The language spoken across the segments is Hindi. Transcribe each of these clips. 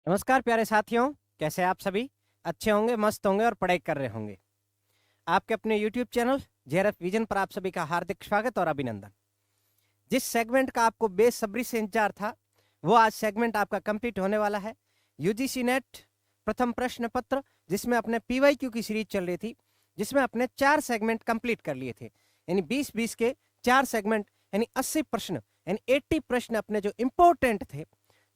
नमस्कार प्यारे साथियों, कैसे आप सभी? अच्छे होंगे, मस्त होंगे और पढ़ाई कर रहे होंगे। आपके अपने YouTube चैनल जेआरएफ विजन पर आप सभी का हार्दिक स्वागत और अभिनंदन। जिस सेगमेंट का आपको बेसब्री से इंतजार था, वो आज सेगमेंट आपका कंप्लीट होने वाला है। यूजीसी नेट प्रथम प्रश्न पत्र, जिसमें अपने पीवाईक्यू की सीरीज चल रही थी, जिसमें अपने 4 सेगमेंट कंप्लीट कर लिए थे। यानी 20-20 के 4 सेगमेंट, यानी 80 प्रश्न, यानी 80 प्रश्न अपने जो इंपॉर्टेंट थे,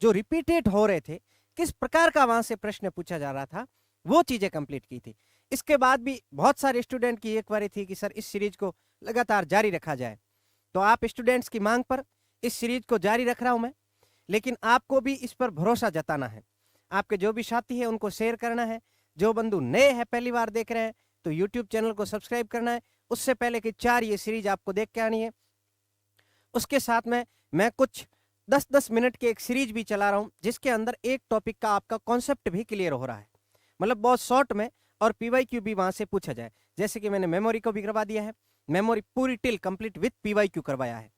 जो रिपीटेड हो रहे थे, किस प्रकार का वहां से प्रश्न पूछा जा रहा था, वो चीजें कंप्लीट की थी। इसके बाद भी बहुत सारे स्टूडेंट की एक बारी थी कि सर इस सीरीज को लगातार जारी रखा जाए, तो आप स्टूडेंट्स की मांग पर इस सीरीज को जारी रख रहा हूं मैं। लेकिन आपको भी इस पर भरोसा जताना है, आपके जो भी साथी है उनको शेयर करना है। जो बंधु नए हैं, पहली बार देख रहे हैं, तो यूट्यूब चैनल को सब्सक्राइब करना है। उससे पहले कि 4 ये सीरीज आपको देख के आनी है। उसके साथ में मैं कुछ 10-10 मिनट की एक सीरीज भी चला रहा हूं, जिसके अंदर एक टॉपिक का आपका कॉन्सेप्ट भी क्लियर हो रहा है, मतलब बहुत शॉर्ट में, और पीवाईक्यू भी वहां से पूछा जाए। जैसे कि मैंने मेमोरी को भी करवा दिया है, मेमोरी पूरी टिल कंप्लीट विथ पीवाईक्यू करवाया है।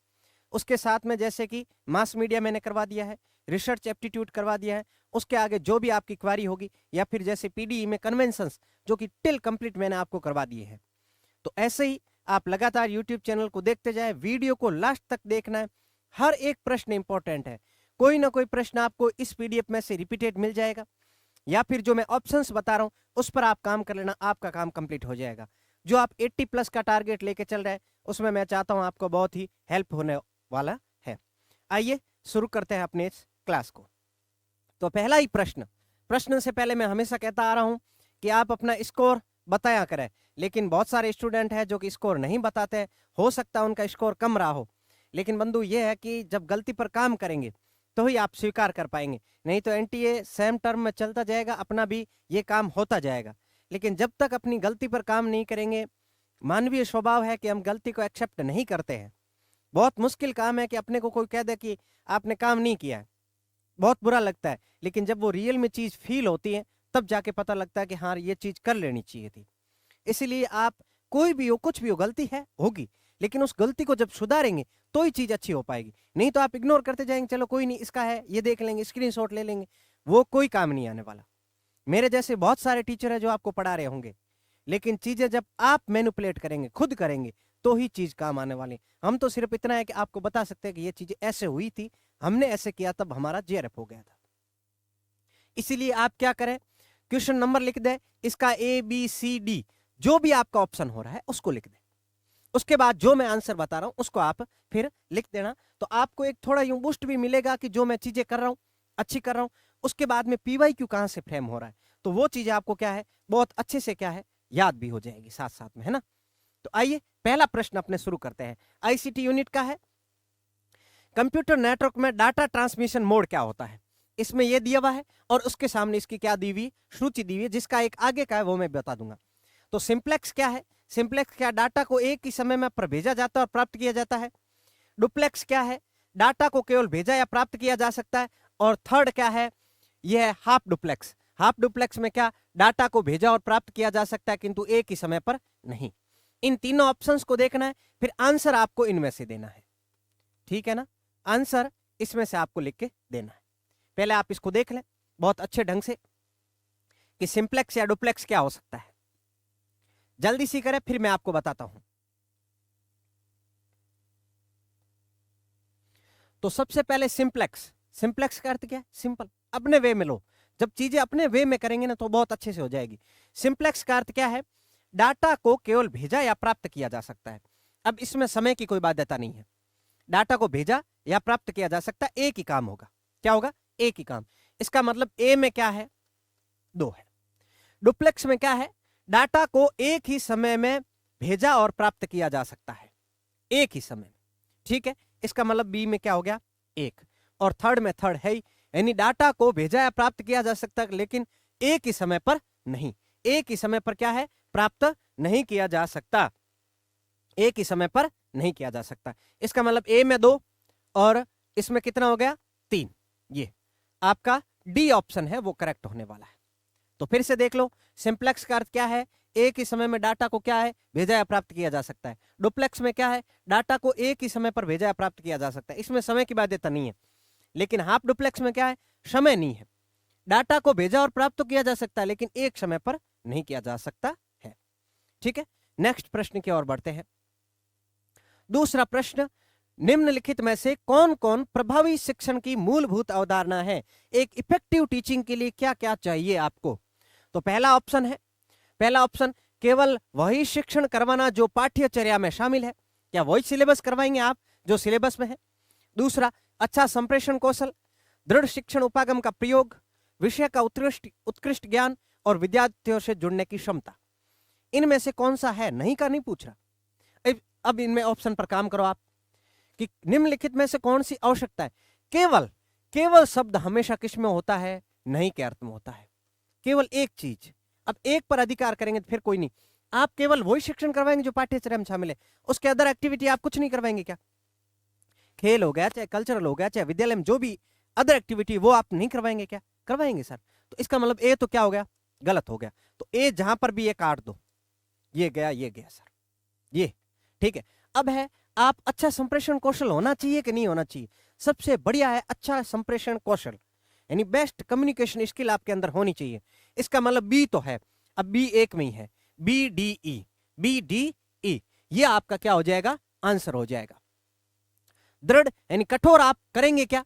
उसके साथ में जैसे कि मास मीडिया मैंने करवा दिया है, रिसर्च एप्टीट्यूड करवा दिया है। उसके आगे जो भी आपकी क्वारी होगी, या फिर जैसे पीडीई में कन्वेंशंस, जो कि टिल कंप्लीट मैंने आपको करवा दिए हैं। तो ऐसे ही आप लगातार यूट्यूब चैनल को देखते जाए, वीडियो को लास्ट तक देखना है। हर एक प्रश्न इंपॉर्टेंट है, कोई ना कोई प्रश्न आपको इस पीडीएफ में से रिपीटेड मिल जाएगा, या फिर जो मैं ऑप्शंस बता रहा हूं उस पर आप काम कर लेना, आपका काम कंप्लीट हो जाएगा। जो आप 80 प्लस का टारगेट लेके चल रहे हैं, उसमें मैं चाहता हूं आपको बहुत ही हेल्प होने वाला है। आइए शुरू करते हैं अपने इस क्लास को। तो पहला ही प्रश्न से पहले मैं हमेशा कहता आ रहा हूं कि आप अपना स्कोर बताया करें, लेकिन बहुत सारे स्टूडेंट हैं जो कि स्कोर नहीं बताते। हो सकता है उनका स्कोर कम रहा हो, लेकिन बंधु ये है कि जब गलती पर काम करेंगे तो ही आप स्वीकार कर पाएंगे। नहीं तो एनटीए सेम टर्म में चलता जाएगा, अपना भी ये काम होता जाएगा। लेकिन जब तक अपनी गलती पर काम नहीं करेंगे, मानवीय स्वभाव है कि हम गलती को एक्सेप्ट नहीं करते हैं। बहुत मुश्किल काम है कि अपने को कोई कह दे कि आपने काम नहीं किया है, बहुत बुरा लगता है। लेकिन जब वो रियल में चीज फील होती है, तब जाके पता लगता है कि हाँ, ये चीज कर लेनी चाहिए थी। इसलिए आप कोई भी हो, कुछ भी हो, गलती है होगी, लेकिन उस गलती को जब सुधारेंगे तो ही चीज अच्छी हो पाएगी। नहीं तो आप इग्नोर करते जाएंगे, चलो कोई नहीं, इसका है, ये देख लेंगे, स्क्रीनशॉट ले लेंगे, वो कोई काम नहीं आने वाला। मेरे जैसे बहुत सारे टीचर हैं जो आपको पढ़ा रहे होंगे, लेकिन चीजें जब आप मैनिपुलेट करेंगे, खुद करेंगे, तो ही चीज काम आने वाली। हम तो सिर्फ इतना है कि आपको बता सकते हैं कि ये चीजें ऐसे हुई थी, हमने ऐसे किया, तब हमारा जेआरएफ हो गया था। इसीलिए आप क्या करें, क्वेश्चन नंबर लिख दे, इसका ABCD जो भी आपका ऑप्शन हो रहा है उसको लिख दे। उसके बाद जो मैं आंसर बता रहा हूं उसको आप फिर लिख देना। तो आपको एक थोड़ा यूं बूस्ट भी मिलेगा कि जो मैं चीजें कर रहा हूं अच्छी कर रहा हूं। उसके बाद में पीवाईक्यू कहां से फ्रेम हो रहा है, तो वो चीजें आपको क्या है, बहुत अच्छे से क्या है, याद भी हो जाएगी साथ साथ में, है ना। तो आइए पहला प्रश्न अपने शुरू करते हैं। आईसीटी यूनिट का है, कंप्यूटर नेटवर्क में डाटा ट्रांसमिशन मोड क्या होता है। इसमें यह दिया हुआ है, और उसके सामने इसकी क्या दी हुई, सूची दी हुई है, जिसका एक आगे का है वो मैं बता दूंगा। तो सिंप्लेक्स क्या है, सिंप्लेक्स क्या, डाटा को एक ही समय में भेजा जाता है और प्राप्त किया जाता है। डुप्लेक्स क्या है, डाटा को केवल भेजा या प्राप्त किया जा सकता है। और थर्ड क्या है, यह है हाफ डुप्लेक्स। हाफ डुप्लेक्स में क्या, डाटा को भेजा और प्राप्त किया जा सकता है, किंतु एक ही समय पर नहीं। इन तीनों ऑप्शंस को देखना है, फिर आंसर आपको इनमें से देना है, ठीक है ना। आंसर इसमें से आपको लिख के देना है। पहले आप इसको देख लें बहुत अच्छे ढंग से कि सिंप्लेक्स या डुप्लेक्स क्या हो सकता है। जल्दी सी करें, फिर मैं आपको बताता हूं। तो सबसे पहले सिंप्लेक्स, सिंप्लेक्स का अर्थ क्या है, सिंपल, अपने वे में लो। जब चीजें अपने वे में करेंगे ना तो बहुत अच्छे से हो जाएगी। सिंप्लेक्स का अर्थ क्या है, डाटा को केवल भेजा या प्राप्त किया जा सकता है। अब इसमें समय की कोई बाध्यता नहीं है, डाटा को भेजा या प्राप्त किया जा सकता है, एक ही काम होगा। क्या होगा, एक ही काम। इसका मतलब ए में क्या है, 2 है। डुप्लेक्स में क्या है, डाटा को एक ही समय में भेजा और प्राप्त किया जा सकता है, एक ही समय में, ठीक है। इसका मतलब बी में क्या हो गया, 1। और थर्ड में थर्ड है ही, यानी डाटा को भेजा या प्राप्त किया जा सकता है, लेकिन एक ही समय पर नहीं। एक ही समय पर क्या है, प्राप्त नहीं किया जा सकता, एक ही समय पर नहीं किया जा सकता। इसका मतलब ए में 2 और इसमें कितना हो गया, 3। ये आपका डी ऑप्शन है वो करेक्ट होने वाला है। तो फिर से देख लो, सिंप्लेक्स का अर्थ क्या है, एक ही समय में डाटा को क्या है, भेजा या प्राप्त किया जा सकता है। डुप्लेक्स में क्या है, डाटा को एक ही समय पर भेजा या प्राप्त किया जा सकता है, इसमें समय की बाध्यता नहीं है। लेकिन हाफ डुप्लेक्स में क्या है, समय नहीं है, डाटा को भेजा और प्राप्त तो किया जा सकता है, लेकिन एक समय पर नहीं किया जा सकता है। ठीक है, नेक्स्ट प्रश्न की ओर बढ़ते हैं। दूसरा प्रश्न, निम्नलिखित में से कौन कौन प्रभावी शिक्षण की मूलभूत अवधारणा है? एक इफेक्टिव टीचिंग के लिए क्या क्या चाहिए आपको? तो पहला ऑप्शन केवल वही शिक्षण करवाना जो पाठ्यचर्या में शामिल है। क्या वही सिलेबस करवाएंगे आप जो सिलेबस में है? दूसरा, अच्छा संप्रेषण कौशल, दृढ़ शिक्षण उपागम का प्रयोग, विषय का उत्कृष्ट ज्ञान और विद्यार्थियों से जुड़ने की क्षमता। इनमें से कौन सा है? नहीं का नहीं पूछ रहा। अब इनमें ऑप्शन पर काम करो आप कि निम्नलिखित में से कौन सी आवश्यकता है? केवल शब्द हमेशा किस में होता है? नहीं के अर्थ में होता है। केवल एक चीज, अब एक पर अधिकार करेंगे तो फिर कोई नहीं। आप केवल वही शिक्षण करवाएंगे जो पाठ्यचर्या में शामिल है, उसके अदर एक्टिविटी आप कुछ नहीं करवाएंगे क्या? खेल हो गया, चाहे कल्चरल हो गया, चाहे विद्यालय में जो भी अदर एक्टिविटी, वो आप नहीं करवाएंगे क्या? करवाएंगे सर। तो इसका मतलब ए तो क्या हो गया? गलत हो गया। तो ए जहां पर भी ये काट दो, ये गया सर, ये ठीक है। अब है आप अच्छा संप्रेषण कौशल होना चाहिए कि नहीं होना चाहिए? सबसे बढ़िया है अच्छा संप्रेषण कौशल, यानी बेस्ट कम्युनिकेशन स्किल आपके अंदर होनी चाहिए। इसका मतलब बी तो है, अब बी एक में ही है, BDE ये आपका क्या हो जाएगा? आंसर हो जाएगा। दृढ़ यानी कठोर आप करेंगे क्या?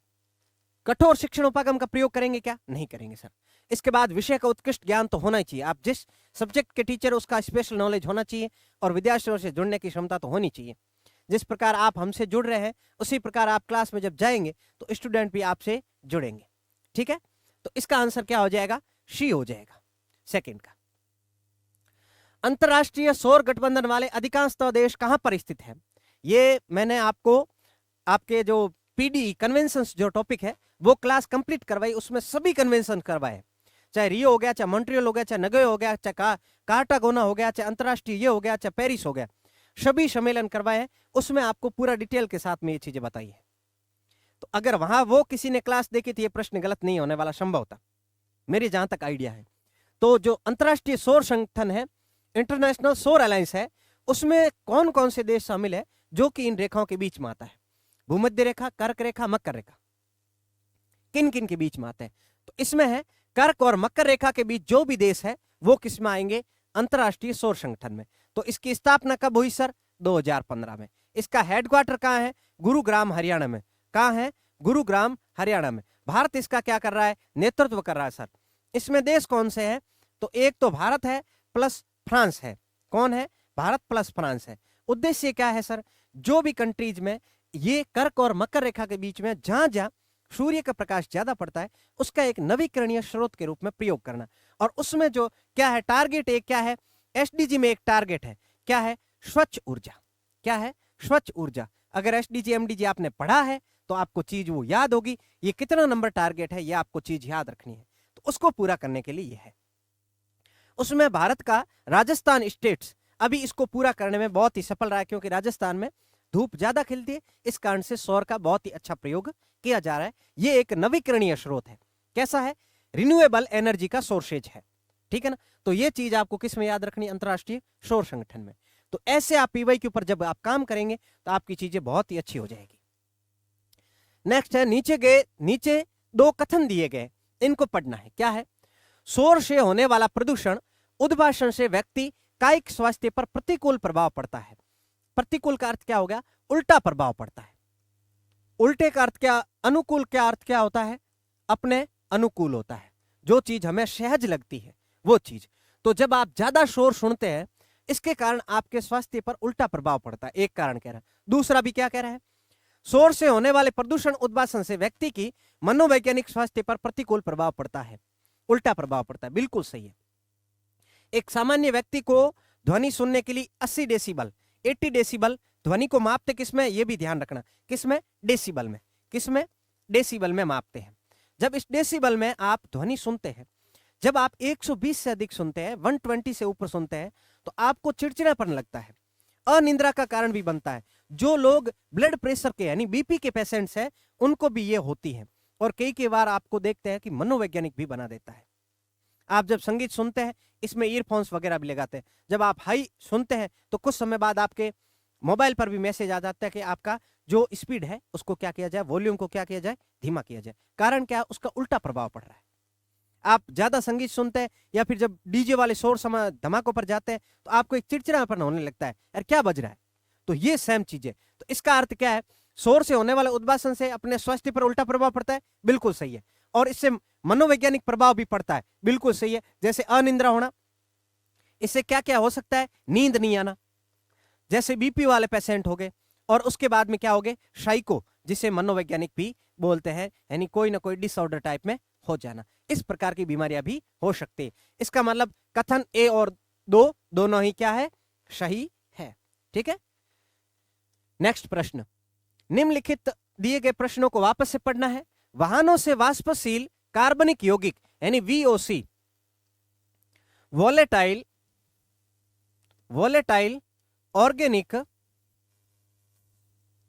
कठोर शिक्षण उपागम का प्रयोग करेंगे क्या? नहीं करेंगे सर। इसके बाद विषय का उत्कृष्ट ज्ञान तो होना ही चाहिए, आप जिस सब्जेक्ट के टीचर उसका स्पेशल नॉलेज होना चाहिए और विद्यार्थियों से जुड़ने की क्षमता तो होनी चाहिए। जिस प्रकार आप हमसे जुड़ रहे हैं उसी प्रकार आप क्लास में जब जाएंगे तो स्टूडेंट भी आपसे जुड़ेंगे। ठीक है, तो इसका आंसर क्या हो जाएगा? सी हो जाएगा, सेकंड का। अंतरराष्ट्रीय सौर गठबंधन वाले अधिकांशतः देश कहां पर स्थित है? ये मैंने आपको आपके जो पीडी कन्वेंशन जो टॉपिक है वो क्लास कंप्लीट करवाई, उसमें सभी कन्वेंशन करवाए, चाहे रियो हो गया, चाहे मॉन्ट्रियल हो गया, चाहे नगोया हो गया, चाहे कार्टागोना हो गया, चाहे अंतरराष्ट्रीय ये हो गया, चाहे पेरिस हो गया, सभी सम्मेलन करवाए। उसमें आपको पूरा डिटेल के साथ में ये चीजें बताई है। तो अगर वहां वो किसी ने क्लास देखी तो ये प्रश्न गलत नहीं होने वाला संभव था, मेरी जहां तक आइडिया है। तो जो अंतरराष्ट्रीय सौर संगठन है, इंटरनेशनल सौर अलायंस है, उसमें कौन कौन से देश शामिल है जो कि इन रेखाओं के बीच में आता है? भूमध्य रेखा, कर्क रेखा, मकर रेखा, किन किन के बीच में आते हैं? तो इसमें है कर्क और मकर रेखा के बीच जो भी देश है वो किस में आएंगे? अंतरराष्ट्रीय सौर संगठन में। तो इसकी स्थापना कब हुई सर? 2015 में। इसका हेडक्वार्टर कहां है? गुरुग्राम हरियाणा में। कहां है? गुरुग्राम हरियाणा में। भारत इसका क्या कर रहा है? नेतृत्व कर रहा है सर। इसमें देश कौन से हैं? तो एक तो भारत है प्लस फ्रांस है। कौन है? भारत प्लस फ्रांस है। उद्देश्य क्या है सर? जो भी कंट्रीज में ये कर्क और मकर रेखा के बीच में जहां जहां सूर्य का प्रकाश ज्यादा पड़ता है उसका एक नवीकरणीय स्रोत के रूप में प्रयोग करना। और उसमें जो क्या है टारगेट, एक क्या है एसडीजी में एक टारगेट है, क्या है? स्वच्छ ऊर्जा। क्या है? स्वच्छ ऊर्जा। अगर एसडीजी एमडीजी आपने पढ़ा है तो आपको चीज वो याद होगी, ये कितना नंबर टारगेट है ये आपको चीज याद रखनी है। तो उसको पूरा करने के लिए ये है। उसमें भारत का राजस्थान स्टेट्स अभी इसको पूरा करने में बहुत ही सफल रहा है, क्योंकि राजस्थान में धूप ज्यादा खिलती है, इस कारण से सौर का बहुत ही अच्छा प्रयोग किया जा रहा है। ये एक नवीकरणीय स्रोत है। कैसा है? रिन्यूएबल एनर्जी का सोर्सेज है। ठीक है ना? तो ये चीज आपको किस में याद रखनी? अंतरराष्ट्रीय सौर संगठन में। तो ऐसे आप पीवाई के ऊपर जब आप काम करेंगे तो आपकी चीजें बहुत ही अच्छी हो जाएगी। नेक्स्ट है नीचे दो कथन दिए गए, इनको पढ़ना है। क्या है? सौर से होने वाला प्रदूषण उद्भाषण से व्यक्ति कायिक स्वास्थ्य पर प्रतिकूल प्रभाव पड़ता है। प्रतिकूल का अर्थ क्या हो गया? उल्टा प्रभाव पड़ता है। उल्टे का अर्थ क्या? अनुकूल का अर्थ क्या होता है? अपने अनुकूल होता है, जो चीज हमें सहज लगती है वो चीज। तो जब आप ज्यादा शोर सुनते हैं इसके कारण आपके स्वास्थ्य पर उल्टा प्रभाव पड़ता है, एक कारण कह रहा है। दूसरा भी क्या कह रहा है? शोर से होने वाले प्रदूषण उद्भाषण से व्यक्ति की मनोवैज्ञानिक स्वास्थ्य पर प्रतिकूल प्रभाव पड़ता है, उल्टा प्रभाव पड़ता है। बिल्कुल सही है। एक सामान्य व्यक्ति को ध्वनि सुनने के लिए 80 डेसिबल 80 डेसिबल ध्वनि को मापते किसमें? ये भी ध्यान रखना, किसमें? डेसिबल में। किसमें? डेसिबल में मापते हैं। जब इस डेसिबल में आप ध्वनि सुनते हैं, जब आप 120 से अधिक सुनते हैं, 120 से ऊपर सुनते हैं, तो आपको चिड़चिड़ापन लगता है, अनिद्रा का कारण भी बनता है। जो लोग ब्लड प्रेशर के यानी बीपी के पेशेंट्स हैं उनको भी ये होती है, और कई बार आपको देखते हैं कि मनोवैज्ञानिक भी बना देता है। आप जब संगीत सुनते हैं इसमें ईयरफोन्स वगैरह भी लगाते हैं, जब आप हाई सुनते हैं तो कुछ समय बाद आपके मोबाइल पर भी मैसेज आ जाता है कि आपका जो स्पीड है उसको क्या किया जाए, वॉल्यूम को क्या किया जाए, धीमा किया जाए। कारण क्या? उसका उल्टा प्रभाव पड़ रहा है। आप ज्यादा संगीत सुनते हैं या फिर जब डीजे वाले शोर समय धमाकों पर जाते हैं तो आपको एक चिड़चिड़ापन होने लगता है, यार क्या बज रहा है। तो ये सेम चीज है। तो इसका अर्थ क्या है, शोर से होने वाले उद्वासन से अपने स्वास्थ्य पर उल्टा प्रभाव पड़ता है, बिल्कुल सही है। और इससे मनोवैज्ञानिक प्रभाव भी पड़ता है, बिल्कुल सही है। जैसे अनिद्रा होना, इससे क्या क्या हो सकता है, नींद नहीं आना, जैसे बीपी वाले पेशेंट हो गए। और उसके बाद में क्या हो गए, साइको, जिसे मनोवैज्ञानिक भी बोलते हैं, यानी कोई ना कोई डिसऑर्डर टाइप में हो जाना। इस प्रकार की बीमारियां भी हो सकती है। इसका मतलब कथन ए और दो दोनों ही क्या है, सही है। ठीक है। नेक्स्ट प्रश्न, निम्नलिखित दिए गए प्रश्नों को वापस से पढ़ना है। वाहनों से वाष्पशील कार्बनिक यौगिक यानी VOC, volatile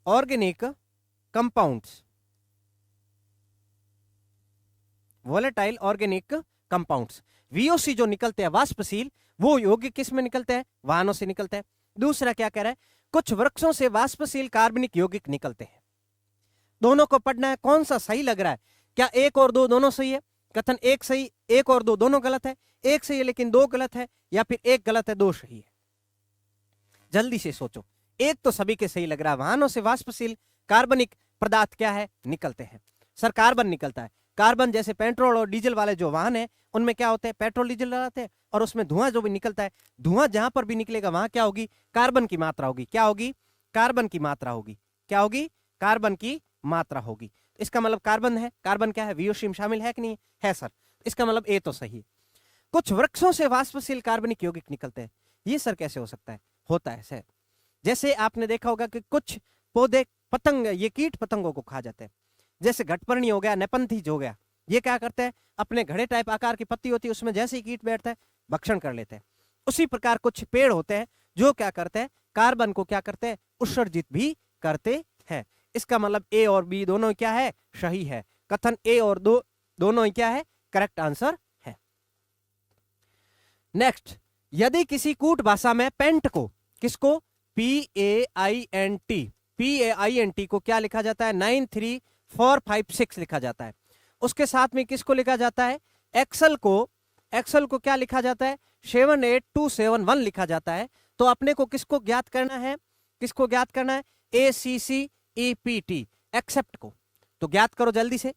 organic compounds, volatile organic compounds, VOC जो निकलते हैं वाष्पशील, वो यौगिक किस में निकलते हैं, वाहनों से निकलते हैं। दूसरा क्या कह रहा है, कुछ वृक्षों से वाष्पशील कार्बनिक यौगिक निकलते हैं। दोनों को पढ़ना है, कौन सा सही लग रहा है। क्या एक और दो दोनों सही है, कथन एक सही, एक और दो दोनों गलत है, एक सही है लेकिन दो गलत है, या फिर एक गलत है दो सही है। जल्दी से सोचो। एक तो सभी के सही लग रहा है, वाहनों से वाष्पशील कार्बनिक पदार्थ क्या है, निकलते हैं। सर कार्बन निकलता है। कार्बन जैसे पेट्रोल और डीजल वाले जो वाहन है उनमें क्या होते हैं, पेट्रोल डीजल लगाते हैं और उसमें धुआं जो भी निकलता है, धुआं जहां पर भी निकलेगा वहां क्या होगी, कार्बन की मात्रा होगी। क्या होगी, कार्बन की मात्रा होगी। क्या होगी, कार्बन की मात्रा होगी। इसका मतलब कार्बन है, कार्बन क्या है, VOC में शामिल है कि नहीं है सर। इसका मतलब ए तो सही है। कुछ वृक्षों से वाष्पशील कार्बनिक यौगिक निकलते हैं, ये सर कैसे हो सकता है, होता है सर। जैसे आपने देखा होगा कि कुछ पौधे पतंग, ये कीट पतंगों को खा जाते हैं। जैसे घटपर्णी हो गया, नेपंथीज हो गया, ये क्या करते हैं, अपने घड़े टाइप आकार की पत्ती होती है उसमें जैसे ही कीट बैठता है भक्षण कर लेते हैं। उसी प्रकार कुछ पेड़ होते हैं जो क्या करते हैं, कार्बन को क्या करते हैं, उत्सर्जित भी करते हैं। इसका मतलब ए और बी दोनों क्या है, सही है। कथन ए और दो दोनों ही क्या है, करेक्ट आंसर है। नेक्स्ट, यदि किसी कूट भाषा में पेंट को, किसको, PAINT को क्या लिखा जाता है, 93456 लिखा जाता है। उसके साथ में किसको लिखा जाता है, एक्सल को क्या लिखा जाता है, 78271 लिखा जाता है। तो अपने को किसको ज्ञात करना है, किसको ज्ञात करना है, ACCEPT, एक्सेप्ट को। तो ज्ञात करो जल्दी से,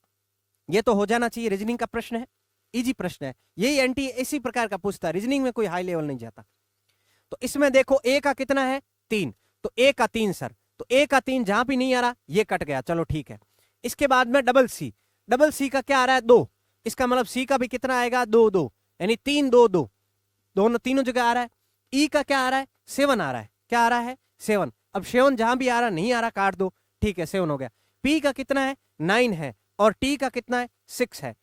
ये तो हो जाना चाहिए। रीजनिंग का प्रश्न है, इजी प्रश्न है, यही एंटी इसी प्रकार का पूछता है, रीजनिंग में कोई हाई लेवल नहीं जाता। तो इसमें देखो ए का कितना है, 3, तो ए का 3 सर, तो ए का 3 जहां भी नहीं आ रहा ये कट गया, चलो ठीक है। इसके बाद में डबल सी का क्या आ रहा है, 2, इसका मतलब सी का भी कितना आएगा, 2 2, यानी 3 2 2, दोनों तीनों जगह आ रहा है। ई का क्या आ रहा है, 7 आ रहा है, क्या आ रहा है, 7। अब 7 जहां भी आ रहा नहीं आ रहा काट दो, ठीक है 7 हो गया। पी का कितना है, 9 है, और टी का कितना है, 6 है।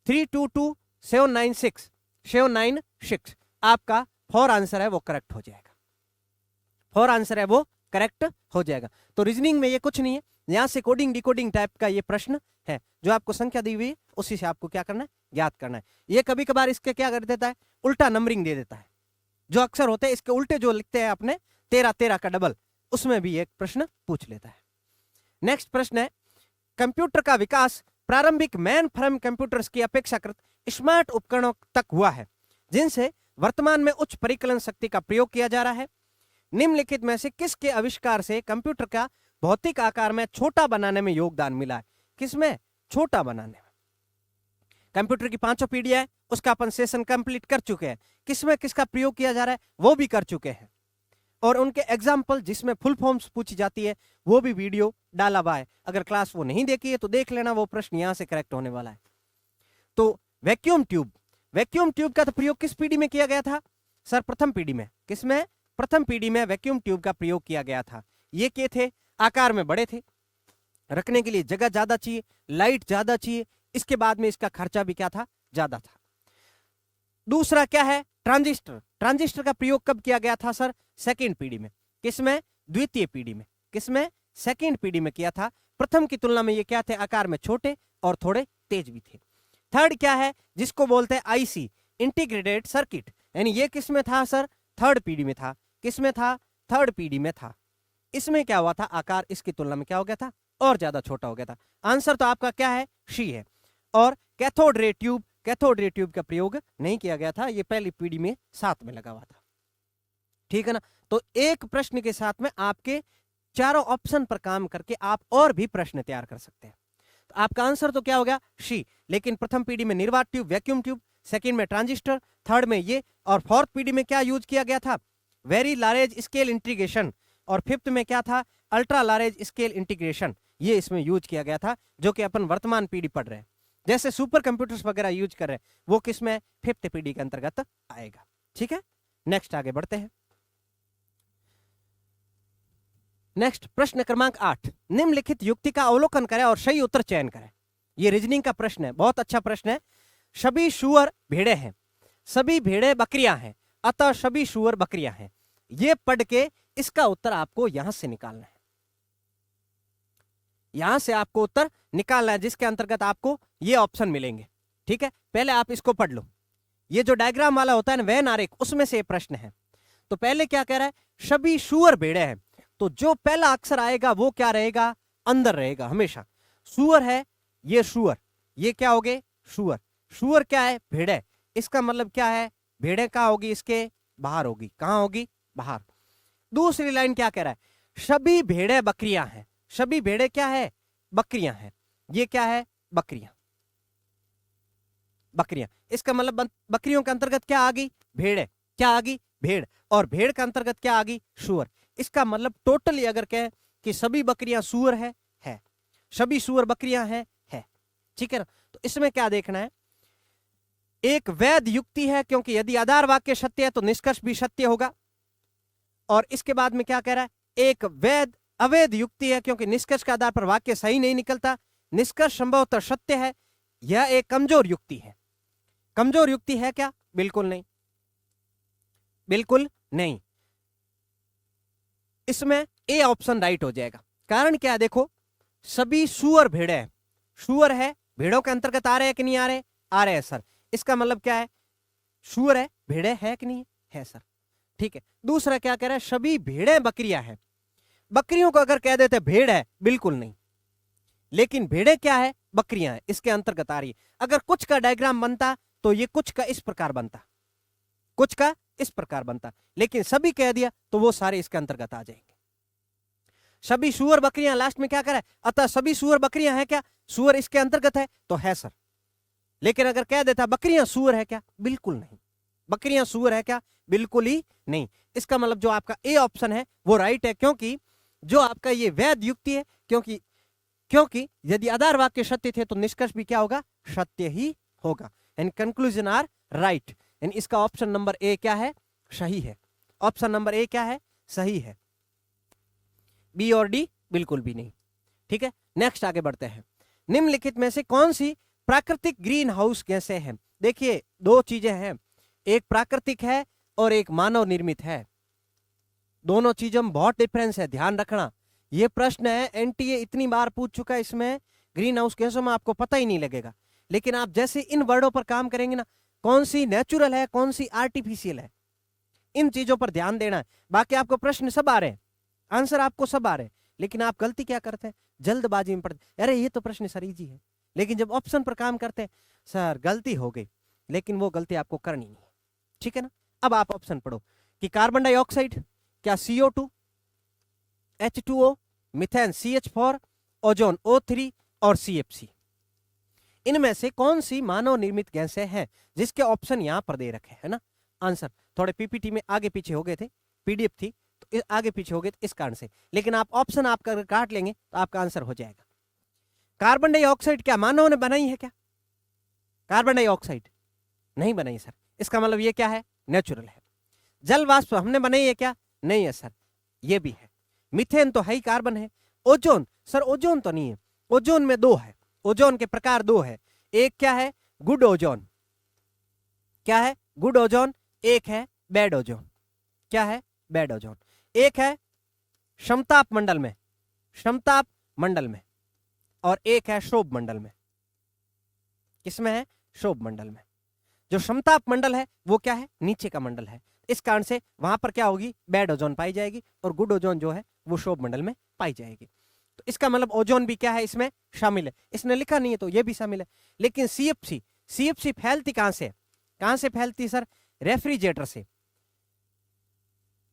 322796 आपका 4 आंसर है वो करेक्ट हो जाएगा, 4 आंसर है वो करेक्ट हो जाएगा। तो रीजनिंग में ये कुछ नहीं है, यहां से कोडिंग डिकोडिंग टाइप का ये प्रश्न है, जो आपको संख्या दी हुई है उसी से आपको क्या करना है, ज्ञात करना है। ये कभी कभार इसके क्या कर देता है, उल्टा नंबरिंग दे देता है, जो अक्सर होते हैं इसके उल्टे जो लिखते हैं अपने 13 का डबल, उसमें भी एक प्रश्न पूछ लेता है। नेक्स्ट प्रश्न है, कंप्यूटर का विकास प्रारंभिक मैन फ्रेम कंप्यूटर्स की अपेक्षाकृत स्मार्ट उपकरणों तक हुआ है, जिनसे वर्तमान में उच्च परिकलन शक्ति का प्रयोग किया जा रहा है। निम्नलिखित में से किसके आविष्कार से कंप्यूटर का भौतिक आकार में छोटा बनाने में योगदान मिला है, किसमें, छोटा बनाने में। कंप्यूटर की 5 पीढ़ियां है, उसका अपन सेशन कंप्लीट कर चुके हैं, किसमें किसका प्रयोग किया जा रहा है वो भी कर चुके हैं, और उनके एग्जाम्पल जिसमें फुल फॉर्म्स पूछी जाती है वो भी वीडियो डाला हुआ है। अगर क्लास वो नहीं देखी है तो देख लेना, वो प्रश्न यहां से करेक्ट होने वाला है। तो वैक्यूम ट्यूब का तो प्रयोग किस पीढ़ी में किया गया था सर, प्रथम पीढ़ी में। किसमें, प्रथम पीढ़ी में वैक्यूम ट्यूब का प्रयोग किया गया था। ये क्या थे, आकार में बड़े थे, रखने के लिए जगह ज्यादा चाहिए, लाइट ज्यादा चाहिए, इसके बाद में इसका खर्चा भी क्या था, ज्यादा था। दूसरा क्या है, ट्रांजिस्टर का प्रयोग कब किया गया था सर, सेकेंड पीढ़ी में। किसमें, द्वितीय पीढ़ी में। किसमें, सेकेंड पीढ़ी में किया था। प्रथम की तुलना में ये क्या थे, आकार में छोटे और थोड़े तेज भी थे। थर्ड क्या है, जिसको बोलते हैं IC, इंटीग्रेटेड सर्किट, यानी ये किसमें था सर, थर्ड पीढ़ी में था। किसमें था, थर्ड पीढ़ी में था। इसमें क्या हुआ था, आकार इसकी तुलना में क्या हो गया था, और ज्यादा छोटा हो गया था। आंसर तो आपका क्या है, सी है। और cathode ray tube cathode ray tube का प्रयोग नहीं किया गया था, ये पहली पीढ़ी में साथ में लगा हुआ था। ठीक है ना। तो एक प्रश्न के साथ में आपके चारों ऑप्शन पर काम करके आप और भी प्रश्न तैयार कर सकते हैं। तो आपका आंसर तो क्या हो गया, शी। लेकिन प्रथम पीढ़ी में निर्वात ट्यूब, वैक्यूम ट्यूब, सेकंड में ट्रांजिस्टर, थर्ड में ये, और फोर्थ पीढ़ी में क्या यूज किया गया था, वेरी लार्ज स्केल इंटीग्रेशन, और फिफ्थ में क्या था, अल्ट्रा लार्ज स्केल इंटीग्रेशन। ये इसमें यूज किया गया था, जो कि अपन वर्तमान पीढ़ी पढ़ रहे हैं। जैसे सुपर कंप्यूटर्स वगैरह यूज कर रहे हैं, वो किसमें, फिफ्थ पीढ़ी के अंतर्गत आएगा। ठीक है, नेक्स्ट आगे बढ़ते हैं। नेक्स्ट प्रश्न क्रमांक 8, निम्नलिखित युक्ति का अवलोकन करें और सही उत्तर चयन करें। ये रीजनिंग का प्रश्न है, बहुत अच्छा प्रश्न है। सभी सूअर भेड़े हैं, सभी भेड़े बकरियां हैं, अतः सभी सूअर बकरियां हैं। ये पढ़ के इसका उत्तर आपको यहां से निकालना है, यहां से आपको उत्तर निकालना है, जिसके अंतर्गत आपको ये ऑप्शन मिलेंगे। ठीक है, पहले आप इसको पढ़ लो। ये जो डायग्राम वाला होता है ना, वेन आरेख, उसमें से ये प्रश्न है। तो पहले क्या कह रहा है, सभी सूअर भेड़े हैं, तो जो पहला अक्षर आएगा वो क्या रहेगा, अंदर रहेगा हमेशा। सूअर है, ये सूअर, ये क्या हो गए, सूअर। सूअर क्या है, भेड़े, इसका मतलब क्या है, भेड़े कहाँ होगी, इसके बाहर होगी। कहाँ होगी, बाहर। दूसरी लाइन क्या कह रहा है, सभी भेड़े बकरियां हैं, सभी भेड़े क्या है, बकरियां हैं। ये क्या है, बकरियां, बकरियां, इसका मतलब बकरियों के अंतर्गत क्या आ गई, भेड़े, क्या आ गई, भेड़, और भेड़ के अंतर्गत क्या आ गई, सूअर। इसका मतलब टोटली अगर कहें कि सभी बकरियां सूअर है, सभी सूअर बकरियां है। ठीक है ना। तो इसमें क्या देखना है, एक वैध युक्ति है, क्योंकि यदि आधार वाक्य सत्य है तो निष्कर्ष भी सत्य होगा। और इसके बाद में क्या कह रहा है, एक वैध अवैध युक्ति है, क्योंकि निष्कर्ष के आधार पर वाक्य सही नहीं निकलता, निष्कर्ष संभवतः सत्य है। यह एक कमजोर युक्ति है। कमजोर युक्ति है क्या, बिल्कुल नहीं, बिल्कुल नहीं। इसमें ए ऑप्शन राइट हो जाएगा। कारण क्या है, देखो सभी सूअर भेड़े हैं, सूअर है, भेड़ों के अंतर्गत आ रहे हैं कि नहीं आ रहे, आ रहे हैं सर। इसका मतलब क्या है, सूअर है, भेड़े है कि नहीं है सर। ठीक है, दूसरा क्या कह रहा है, सभी भेड़े बकरियां हैं। बकरियों को अगर कह देते भेड़ है, बिल्कुल नहीं, लेकिन भेड़े क्या है, बकरियां हैं, इसके अंतर्गत आ रही है। अगर कुछ का डायग्राम बनता तो ये कुछ का इस प्रकार बनता, कुछ का इस प्रकार बनता, लेकिन सभी कह दिया तो वो सारे इसके अंतर्गत आ जाएंगे। सभी सूअर बकरियां, लास्ट में क्या करा है, अतः सभी सूअर बकरियां हैं क्या, सूअर इसके अंतर्गत है तो है सर। लेकिन अगर कह देता बकरियां सूअर है क्या, बिल्कुल नहीं, बकरियां सूअर है क्या, बिल्कुल ही नहीं। इसका मतलब जो आपका ए ऑप्शन है वो राइट है, क्योंकि जो आपका ये वैध युक्ति है, क्योंकि यदि आधार वाक्य सत्य थे तो निष्कर्ष भी क्या होगा, सत्य ही होगा। And conclusion are right. एंड इसका ऑप्शन नंबर ए क्या है, सही है। ऑप्शन नंबर ए क्या है, सही है। बी और डी बिल्कुल भी नहीं। ठीक है, नेक्स्ट आगे बढ़ते हैं। निम्नलिखित में से कौन सी प्राकृतिक ग्रीन हाउस गैसें हैं। देखिए दो चीजें हैं, एक प्राकृतिक है और एक मानव निर्मित है। दोनों चीजों में बहुत डिफरेंस है, ध्यान रखना। ये प्रश्न है एनटीए इतनी बार पूछ चुका है, इसमें ग्रीन हाउस गैसों में आपको पता ही नहीं लगेगा। लेकिन आप जैसे इन वर्डों पर काम करेंगे ना, कौन सी नेचुरल है कौन सी आर्टिफिशियल है, इन चीजों पर ध्यान देना है। बाकी आपको प्रश्न सब आ रहे हैं, आंसर आपको सब आ रहे हैं, लेकिन आप गलती क्या करते हैं, जल्दबाजी में पढ़ते, अरे ये तो प्रश्न सर इजी है। लेकिन जब ऑप्शन पर काम करते हैं, सर गलती हो गई, लेकिन वो गलती आपको करनी नहीं है। ठीक है ना। अब आप ऑप्शन पढ़ो कि कार्बन डाइऑक्साइड, क्या CO2, H2O, methane CH4, ozone O3 और CFC, इनमें से कौन सी मानव निर्मित गैसें हैं, जिसके ऑप्शन यहां पर दे रखे हैं ना। आंसर थोड़े पीपीटी में आगे पीछे हो गए थे, PDF थी तो आगे पीछे हो गए इस कारण से, लेकिन आप ऑप्शन आपका काट लेंगे तो आपका आंसर हो जाएगा। कार्बन डाइऑक्साइड क्या मानव ने बनाई है क्या, कार्बन डाइऑक्साइड नहीं बनाई सर, इसका मतलब ये क्या है, नेचुरल है। जल वाष्प हमने बनाई है क्या, नहीं है सर, ये भी है। मीथेन तो है ही, कार्बन है। ओजोन, सर ओजोन तो नहीं है, ओजोन में दो है, ओजोन के प्रकार दो है, एक क्या है गुड ओजोन, क्या है गुड ओजोन, एक है बैड ओजोन, क्या है बैड ओजोन। एक है समताप मंडल में, समताप मंडल में, और एक है शोभ मंडल में। किसमें है, शोभ मंडल में। जो समताप मंडल है वो क्या है, नीचे का मंडल है, इस कारण से वहां पर क्या होगी, बैड ओजोन पाई जाएगी, और गुड ओजोन जो है वो शोभ मंडल में पाई जाएगी। तो इसका मतलब ओजोन भी क्या है, इसमें शामिल है। इसने लिखा नहीं है तो ये भी शामिल है। लेकिन CFC, सीएफसी फैलती कहां से? कहां से फैलती सर? रेफ्रिजरेटर से।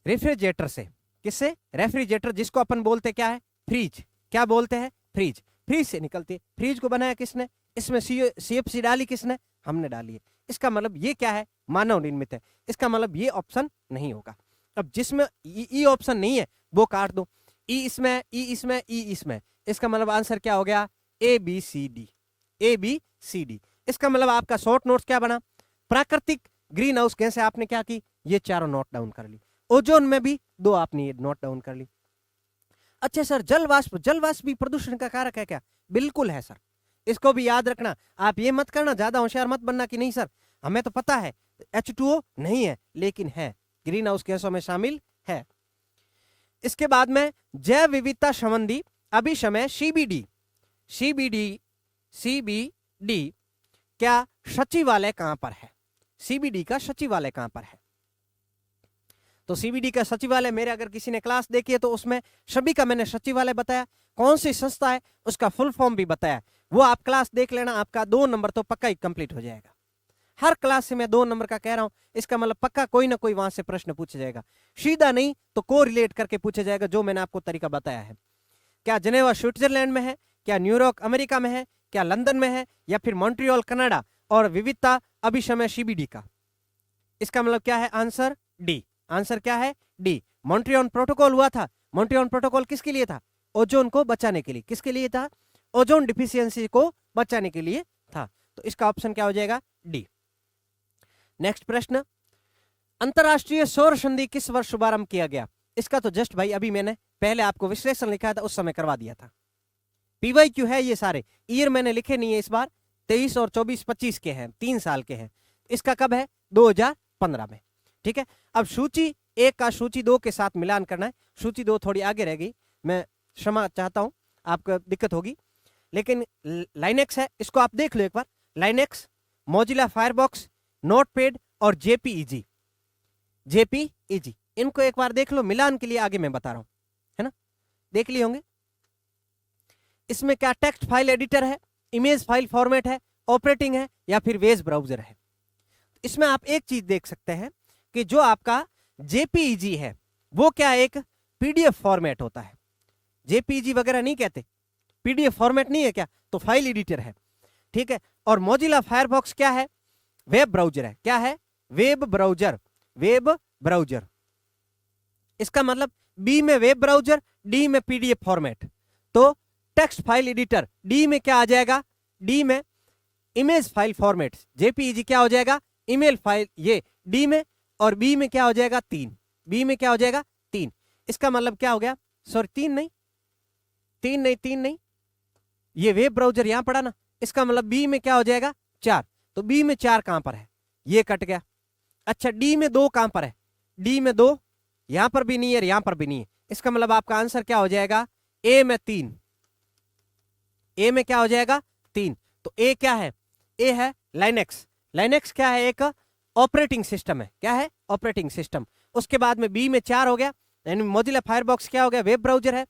रेफ्रिजरेटर से। किससे? रेफ्रिजरेटर, जिसको अपन बोलते क्या है? फ्रीज। क्या बोलते हैं? फ्रीज। फ्रीज से निकलती है। फ्रीज को बनाया किसने? इसमें सीएफसी डाली किसने? हमने डाली है। इसका मतलब ये क्या है? मानव निर्मित है। इसका मतलब ये ऑप्शन नहीं होगा। अब जिसमें ई ऑप्शन नहीं है वो काट दो। ई इसमें, ई इसमें, ई इसमें, इसका मतलब आंसर क्या हो गया? A B C D. A B C D. इसका मतलब आपका शॉर्ट नोट्स क्या बना? प्राकृतिक ग्रीन हाउस गैस है, आपने क्या की? ये चारों नोट डाउन कर ली। ओजोन में भी 2 आपने ये नोट डाउन कर ली। अच्छा सर, जल वाष्प, जल वाष्प भी प्रदूषण का कारक है क्या? बिल्कुल है सर, इसको भी याद रखना। आप ये मत करना, ज्यादा होशियार मत बनना कि नहीं सर हमें तो पता है H2O नहीं है, लेकिन है, ग्रीन हाउस गैसों में शामिल है। इसके बाद में जैव विविधता संबंधी अभिसमय सीबीडी। सीबीडी, सीबीडी क्या सचिवालय कहां पर है? सीबीडी का सचिवालय कहां पर है? तो सीबीडी का सचिवालय, मेरे अगर किसी ने क्लास देखी है तो उसमें सभी का मैंने सचिवालय बताया, कौन सी संस्था है उसका फुल फॉर्म भी बताया। वो आप क्लास देख लेना, आपका 2 नंबर तो पक्का ही कंप्लीट हो जाएगा। हर क्लास से मैं 2 नंबर का कह रहा हूं, इसका मतलब पक्का कोई ना कोई वहां से प्रश्न पूछा जाएगा, सीधा नहीं तो को रिलेट करके पूछा जाएगा, जो मैंने आपको तरीका बताया है। क्या जेनेवा स्विट्जरलैंड में है? क्या न्यूयॉर्क अमेरिका में है? क्या लंदन में है? या फिर मॉन्ट्रियल कनाडा? और विविधता अभिसमय सीबीडी का, इसका मतलब क्या है? Answer D. आंसर क्या है? डी। मॉन्ट्रियल प्रोटोकॉल हुआ था। मॉन्ट्रियल प्रोटोकॉल किसके लिए था? ओजोन को बचाने के लिए। किसके लिए था? ओजोन डिफिशियंसी को बचाने के लिए था। तो इसका ऑप्शन क्या हो जाएगा? डी। नेक्स्ट प्रश्न, अंतरराष्ट्रीय सौर संधि किस वर्ष शुभारंभ किया गया? इसका तो जस्ट भाई अभी मैंने पहले आपको विश्लेषण लिखा था, उस समय करवा दिया था। पीवाईक्यू है ये सारे, ईयर मैंने लिखे नहीं है इस बार, 23 और 24-25 के हैं, 3 साल के हैं। इसका कब है? 2015 में। ठीक है, अब सूची 1 का सूची 2 के साथ मिलान करना है। सूची 2 थोड़ी आगे रह गई, मैं क्षमा चाहता हूं, आपको दिक्कत होगी, लेकिन लाइनेक्स है, इसको आप देख लो एक बार। लाइनेक्स, मोजिला फायरबॉक्स, नोटपैड और जेपीईजी। जेपीईजी इनको एक बार देख लो, मिलान के लिए आगे मैं बता रहा हूं, है ना, देख लिए होंगे। इसमें क्या टेक्स्ट फाइल एडिटर है, इमेज फाइल फॉर्मेट है, ऑपरेटिंग है, या फिर वेब ब्राउजर है? इसमें आप एक चीज देख सकते हैं कि जो आपका जेपीईजी है वो क्या एक पीडीएफ फॉर्मेट होता है। जेपीईजी वगैरह नहीं कहते, पीडीएफ फॉर्मेट नहीं है क्या? तो फाइल एडिटर है। ठीक है, और मोजिला फायरफॉक्स क्या है? वेब ब्राउजर है। क्या है? Web browser. वेब ब्राउजर, इसका मतलब बी में वेब ब्राउजर, डी में पीडीएफ फॉर्मेट। तो टेक्स्ट फाइल एडिटर डी में क्या आ जाएगा? डी में इमेज फाइल फॉर्मेट। जेपीईजी क्या हो जाएगा? इमेल फाइल, ये डी में, और बी में क्या हो जाएगा? 3। बी में क्या हो जाएगा? 3। इसका मतलब क्या हो गया? सॉरी 3 नहीं, 3 नहीं, ये वेब ब्राउजर यहां पड़ा ना, इसका मतलब बी में क्या हो जाएगा? 4। तो बी में 4 कहां पर है? ये कट गया। अच्छा, डी में 2 कहां पर है? डी में 2 यहां पर भी नहीं है, यहां पर भी नहीं है। इसका मतलब आपका आंसर क्या हो जाएगा? ए में 3। ए में क्या हो जाएगा? 3। तो ए क्या है? ए है लाइनेक्स। लाइनेक्स क्या है? एक ऑपरेटिंग सिस्टम है। क्या है? Operating system. उसके बाद में बी में 4 हो गया, यानी मोजिला फायरबॉक्स क्या हो गया? वेब ब्राउजर है।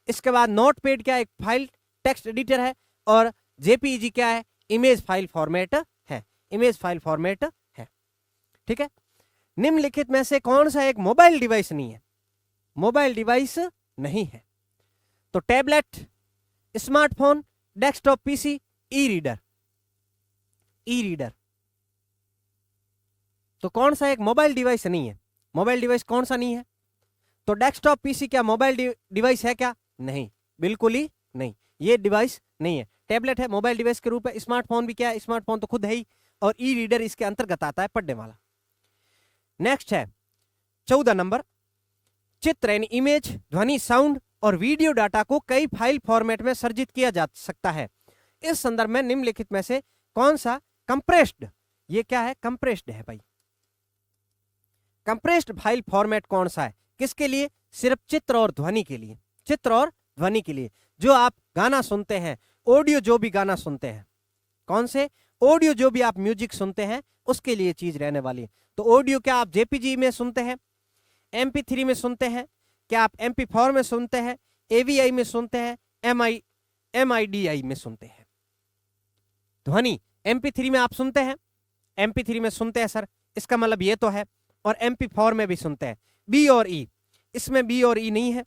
इसके बाद नोटपैड क्या है? एक फाइल टेक्स्ट एडिटर है। और जेपीईजी क्या है? इमेज फाइल फॉर्मेट है। इमेज फाइल फॉर्मेट है। ठीक है, निम्नलिखित में से कौन सा एक मोबाइल डिवाइस नहीं है? मोबाइल डिवाइस नहीं है। तो tablet, smartphone, desktop PC, e reader. E reader, तो कौन सा एक मोबाइल डिवाइस नहीं है? मोबाइल डिवाइस कौन सा नहीं है? तो डेस्कटॉप पीसी क्या मोबाइल डिवाइस है क्या? नहीं, बिल्कुल ही नहीं, ये डिवाइस नहीं है। टैबलेट है, मोबाइल डिवाइस के रूप है। स्मार्टफोन भी क्या है? स्मार्टफोन तो खुद है ही, और ई रीडर इसके अंतर्गत आता है, पढ़ने वाला। नेक्स्ट है 14 नंबर, चित्र यानी इमेज, ध्वनि, साउंड और वीडियो डाटा को कई फाइल फॉर्मेट में सर्जित किया जा सकता है। इस संदर्भ में निम्नलिखित में से कौन सा कंप्रेस्ड, ये क्या है? कंप्रेस्ड है भाई। कंप्रेस्ड फाइल फॉर्मेट कौन सा है? किसके लिए? सिर्फ चित्र और ध्वनि के लिए। चित्र और ध्वनि के लिए, जो आप गाना सुनते हैं, ऑडियो जो भी गाना सुनते हैं, कौन से? ऑडियो जो भी आप म्यूजिक सुनते हैं उसके लिए चीज रहने वाली है। तो ऑडियो क्या आप जेपीजी में सुनते हैं, MP3 में सुनते हैं, क्या आप MP4 में सुनते हैं, AVI में सुनते हैं, MIDI में सुनते हैं? ध्वनि MP3 में आप सुनते हैं, MP3 में सुनते हैं सर, इसका मतलब ये तो है, और MP4 में भी सुनते हैं। बी और ई, इसमें बी और ई नहीं है,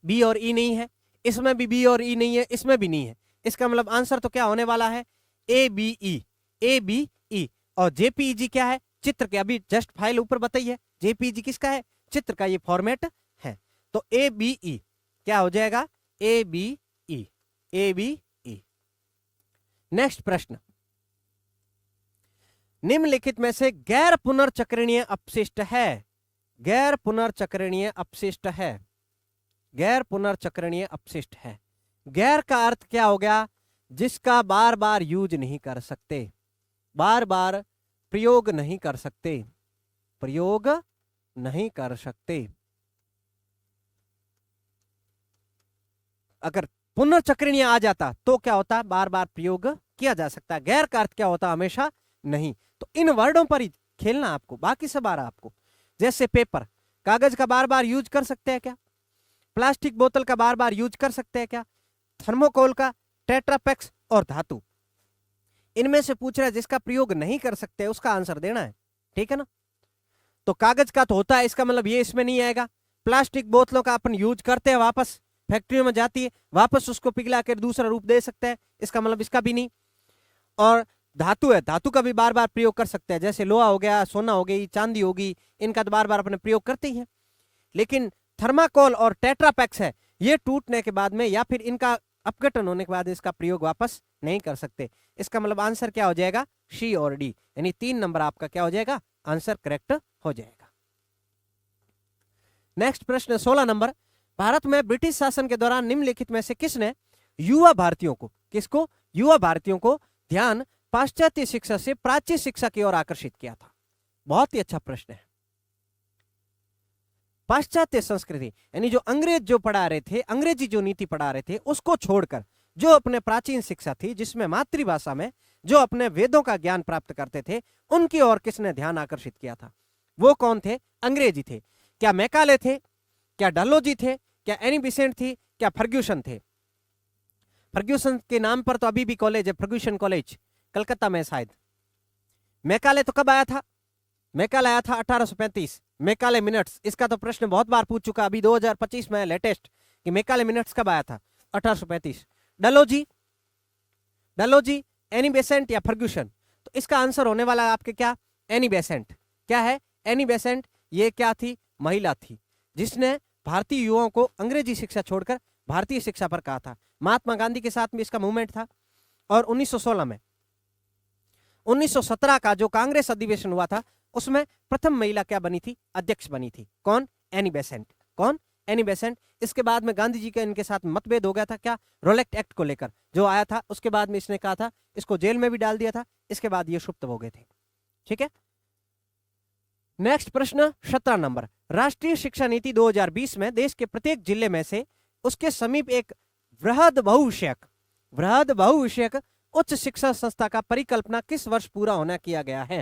बी और ई नहीं है, इसमें भी बी और ई नहीं है, इसमें भी नहीं है। इसका मतलब आंसर तो क्या होने वाला है, ए बी ई, ए बी ई। और जेपीईजी क्या है, चित्र के, अभी जस्ट फाइल ऊपर बताइए, जेपीईजी किसका है, चित्र का ये फॉर्मेट है। तो ए बी ई क्या हो जाएगा, A B E, A B E. Next प्रश्न, निम्नलिखित में से गैर पुनर्चक्रणीय अपशिष्ट है, गैर पुनर्चक्रणीय अपशिष्ट है, गैर पुनर्चक्रणीय अपशिष्ट है। गैर का अर्थ क्या हो गया, जिसका बार बार यूज नहीं कर सकते, बार बार प्रयोग नहीं कर सकते, प्रयोग नहीं कर सकते। अगर पुनर्चक्रणीय आ जाता तो क्या होता, बार बार प्रयोग किया जा सकता है। गैर का अर्थ क्या होता, हमेशा नहीं। तो इन वर्डों पर ही खेलना आपको, बाकी सब आ रहा आपको। जैसे पेपर, कागज का बार बार यूज कर सकते हैं क्या, प्लास्टिक बोतल का बार बार यूज कर सकते हैं क्या, थर्मोकोल का, टेट्रापैक्स और धातु, इनमें से पूछ रहा है जिसका प्रयोग नहीं कर सकते उसका आंसर देना है, ठीक है ना। तो कागज का तो होता है, इसका मतलब ये इसमें नहीं आएगा। प्लास्टिक बोतलों का अपन यूज करते हैं, वापस फैक्ट्रियों में जाती है, वापस उसको पिघला कर दूसरा रूप दे सकते हैं, इसका मतलब इसका भी नहीं। और धातु है, धातु का भी बार बार प्रयोग कर सकते हैं, जैसे लोहा हो गया, सोना हो गई, चांदी होगी, इनका तो बार बार अपने प्रयोग करते ही हैं। लेकिन थर्माकोल और टेट्रापैक्स है, ये टूटने के बाद में या फिर इनका अपघटन होने के बाद इसका प्रयोग वापस नहीं कर सकते। इसका मतलब आंसर क्या हो जाएगा, सी और डी, यानी 3 नंबर आपका क्या हो जाएगा, आंसर करेक्ट हो जाएगा। नेक्स्ट प्रश्न 16 नंबर, भारत में ब्रिटिश शासन के दौरान निम्नलिखित में से किसने युवा भारतीयों को, किसको, युवा भारतीयों को ध्यान पाश्चात्य शिक्षा से प्राच्य शिक्षा की ओर आकर्षित किया था। बहुत ही अच्छा प्रश्न है। पाश्चात्य संस्कृति यानी जो अंग्रेज जो पढ़ा रहे थे, अंग्रेजी जो नीति पढ़ा रहे थे, उसको छोड़कर जो अपने प्राचीन शिक्षा थी, जिसमें मातृभाषा में जो अपने वेदों का ज्ञान प्राप्त करते थे, उनकी ओर किसने ध्यान आकर्षित किया था। वो कौन थे, अंग्रेजी थे। क्या मैकाले थे, क्या डलहौजी थे, क्या एनी बेसेंट थी, क्या फर्ग्यूसन थे। फर्ग्यूसन के नाम पर तो अभी भी कॉलेज है, फर्ग्यूसन कॉलेज, कलकत्ता में शायद। मैकाले तो कब आया था, मैकाले आया था 1835। मैकाले मिनट्स, इसका तो प्रश्न बहुत बार पूछ चुका, अभी 2025 में लेटेस्ट कि मैकाले मिनट्स कब आया था, 1835। डलहौजी, डलहौजी, एनी बेसेंट या फर्ग्यूसन। तो इसका आंसर होने वाला है आपके क्या, एनी बेसेंट। क्या है, एनी बेसेंट। ये क्या थी, महिला थी, जिसने भारतीय युवाओं को अंग्रेजी शिक्षा छोड़कर भारतीय शिक्षा पर कहा था। महात्मा गांधी के साथ भी इसका मूवमेंट था। और 1916 में, 1917 का जो कांग्रेस अधिवेशन हुआ था, उसमें प्रथम महिला क्या बनी थी, अध्यक्ष बनी थी। कौन, एनी बेसेंट। कौन, एनी बेसेंट। इसके बाद में गांधी जी का इनके साथ मतभेद हो गया था, क्या, रोलेक्ट एक्ट को लेकर जो आया था, उसके बाद में इसने कहा था, इसको जेल में भी डाल दिया था, इसके बाद ये सुप्त हो गए थे, ठीक है। नेक्स्ट प्रश्न 17 नंबर, राष्ट्रीय शिक्षा नीति 2020 में देश के प्रत्येक जिले में से उसके समीप एक वृहद बहुविषयक उच्च शिक्षा संस्था का परिकल्पना किस वर्ष पूरा होना किया गया है।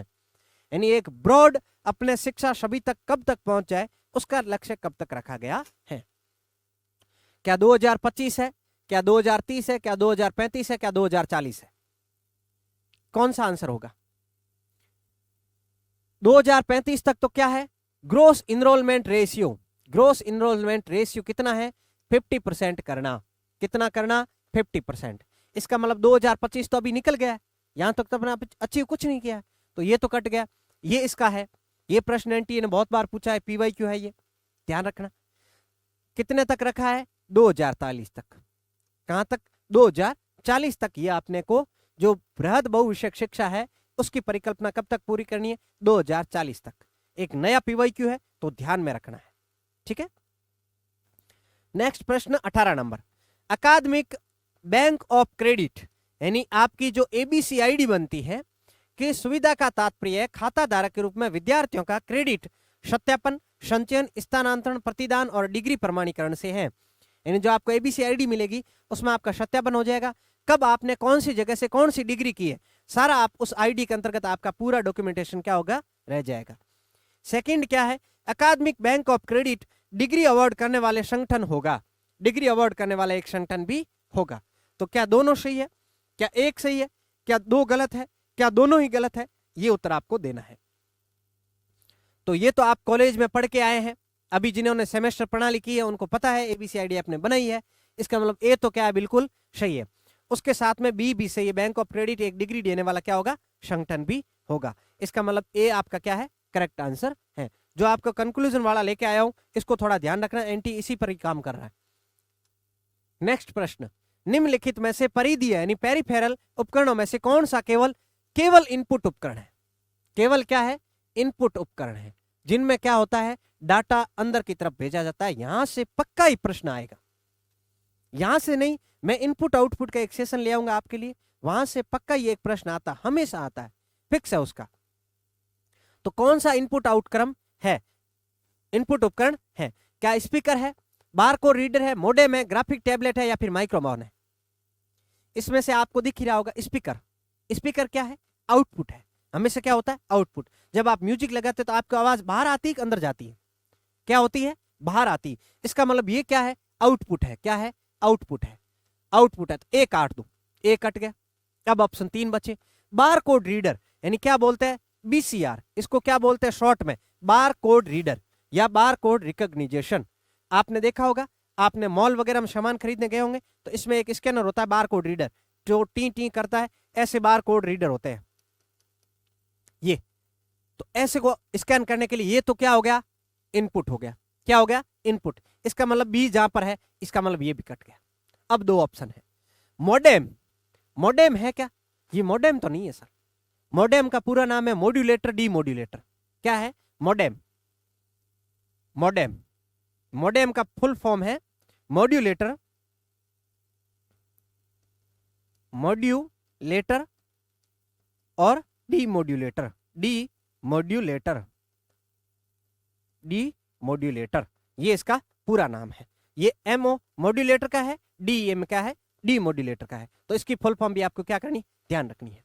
यानी एक ब्रॉड अपने शिक्षा सभी तक कब तक पहुंच जाए, उसका लक्ष्य कब तक रखा गया है। क्या 2025 है, क्या 2030 है, क्या 2035 है, क्या 2040 है। कौन सा आंसर होगा। 2035 तक तो क्या है, gross enrolment ratio, gross enrolment ratio कितना है, 50% करना। कितना करना, 50%। इसका मतलब 2025 तो अभी निकल गया, यहां तक तो अपना अचीव कुछ नहीं किया, तो ये तो कट गया। ये इसका है, ये प्रश्न एनटीए ने बहुत बार पूछा है, पीवाईक्यू है, ये ध्यान रखना। कितने तक रखा है, 2040 तक। कहां तक, 2040 तक। ये आपने को जो बृहद बहुविषयक शिक्षा है उसकी परिकल्पना कब तक पूरी करनी है, 2040 तक। एक नया पीवाईक्यू है, तो ध्यान में रखना है, ठीक है। नेक्स्ट प्रश्न 18 नंबर, अकादमिक बैंक ऑफ क्रेडिट यानी आपकी जो एबीसी आईडी बनती है कि सुविधा का तात्पर्य खाता धारक के रूप में विद्यार्थियों का क्रेडिट सत्यापन, संचयन, स्थानांतरण, प्रतिदान और डिग्री प्रमाणीकरण से है। यानी जो आपको एबीसी आईडी मिलेगी उसमें आपका सत्यापन हो जाएगा, कब आपने कौन सी जगह से कौन सी डिग्री की है, सारा आप उस आईडी के अंतर्गत आपका पूरा डॉक्यूमेंटेशन क्या होगा, रह जाएगा। सेकंड क्या है, अकादमिक bank of credit degree award करने वाले संगठन होगा, डिग्री अवार्ड करने वाला एक संगठन भी होगा। तो क्या दोनों सही है, क्या एक सही है, क्या दो गलत है, क्या दोनों ही गलत है, ये उत्तर आपको देना है। तो ये तो आप कॉलेज में पढ़ के आए हैं, अभी जिन्होंने सेमेस्टर प्रणाली की है उनको पता है, ABCID आपने बनाई है, इसका मतलब ए तो क्या है, बिल्कुल सही है। उसके साथ में बी भी सही है, बैंक ऑफ क्रेडिट एक डिग्री देने वाला क्या होगा, संगठन भी होगा। इसका मतलब ए आपका क्या है, करेक्ट आंसर है। जो आपको कंक्लूजन वाला लेके आया हूं इसको थोड़ा ध्यान रखना, एंटी इसी पर ही काम कर रहा है। नेक्स्ट प्रश्न, निम्नलिखित में से परिधीय यानी पेरिफेरल उपकरणों में से कौन सा केवल इनपुट उपकरण है। केवल क्या है, इनपुट उपकरण है, जिनमें क्या होता है, डाटा अंदर की तरफ भेजा जाता है। यहां से पक्का ही प्रश्न आएगा, यहां से नहीं, मैं इनपुट आउटपुट का एक सेशन ले आऊंगा आपके लिए, वहां से पक्का ये एक प्रश्न आता, हमेशा आता है, फिक्स है उसका। तो कौन सा इनपुट आउटक्रम है, इनपुट उपकरण है, क्या स्पीकर है, बारकोड रीडर है, मोडेम है, ग्राफिक टैबलेट है या फिर माइक्रोफोन है। इसमें से आपको दिख ही रहा होगा स्पीकर। स्पीकर क्या है, आउटपुट है, हमेशा क्या होता है, आउटपुट। जब आप म्यूजिक लगाते तो आपकी आवाज बाहर आती है कि अंदर जाती है, क्या होती है, बाहर आती है। इसका मतलब ये क्या है, आउटपुट है, क्या है, आउटपुट है। आउटपुट है तो ए काट दो, ए कट गया। अब ऑप्शन 3 बचे, बार कोड रीडर यानी क्या बोलते हैं, BCR, इसको क्या बोलते हैं शॉर्ट में, बार कोड रीडर या बार कोड रिकॉग्निशन। आपने देखा होगा, आपने मॉल वगैरह में सामान खरीदने गए होंगे तो इसमें एक स्कैनर होता है बार कोड रीडर, जो टी टी करता है, ऐसे बार कोड रीडर होते हैं ये। तो ऐसे को स्कैन करने के लिए ये तो क्या हो गया, इनपुट हो गया, क्या हो गया, इनपुट। इसका मतलब बी जहां पर है, इसका मतलब ये भी कट गया। अब दो ऑप्शन है, मोडेम। मोडेम है क्या, ये मोडेम तो नहीं है सर। मोडेम का पूरा नाम है मॉड्यूलेटर डीमॉड्यूलेटर। क्या है, मोडेम। मोडेम, मोडेम का फुल फॉर्म है मॉड्यूलेटर, मॉड्यूलेटर और डीमॉड्यूलेटर, डीमॉड्यूलेटर, डीमॉड्यूलेटर, ये इसका पूरा नाम है। ये MO मॉड्यूलेटर का है, DEM क्या है, डीमॉड्यूलेटर का है। तो इसकी फुल फॉर्म भी आपको क्या करनी, ध्यान रखनी है।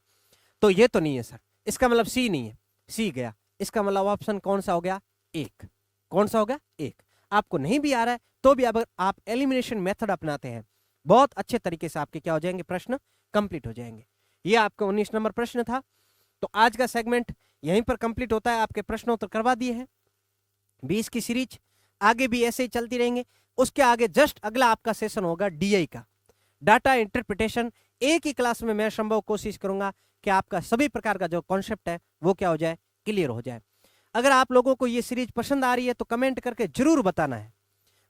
तो ये तो नहीं है सर, इसका मतलब सी नहीं है, सी गया। इसका मतलब ऑप्शन कौन सा हो गया, एक। कौन सा होगा, एक। आपको नहीं भी आ रहा है तो भी अगर आप एलिमिनेशन मेथड अपनाते हैं, बहुत अच्छे तरीके से आपके क्या हो जाएंगे, प्रश्न कंप्लीट हो जाएंगे। ये आपका 19 नंबर प्रश्न था। तो आज का सेगमेंट यहीं पर कंप्लीट होता है, आपके प्रश्नों उत्तर करवा दिए हैं। 20 की सीरीज आगे भी ऐसे ही चलती रहेंगे। उसके आगे जस्ट अगला आपका सेशन होगा DI का, डाटा इंटरप्रिटेशन। एक ही क्लास में मैं संभव कोशिश करूंगा कि आपका सभी प्रकार का जो कॉन्सेप्ट है वो क्या हो जाए, क्लियर हो जाए। अगर आप लोगों को ये सीरीज पसंद आ रही है तो कमेंट करके जरूर बताना है।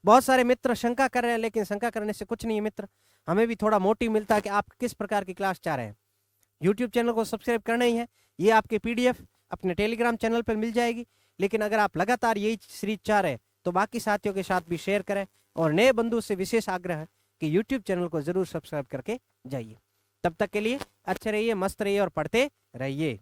बहुत सारे मित्र शंका कर रहे हैं, लेकिन शंका करने से कुछ नहीं है मित्र, हमें भी थोड़ा मोटिव मिलता है कि आप किस प्रकार की क्लास चाह रहे हैं। यूट्यूब चैनल को सब्सक्राइब करना ही है, ये आपके PDF अपने टेलीग्राम चैनल पर मिल जाएगी। लेकिन अगर आप लगातार यही सीरीज चाह रहे हैं तो बाकी साथियों के साथ भी शेयर करें, और नए बंधु से विशेष आग्रह है कि यूट्यूब चैनल को जरूर सब्सक्राइब करके जाइए। तब तक के लिए अच्छे रहिए, मस्त रहिए और पढ़ते रहिए।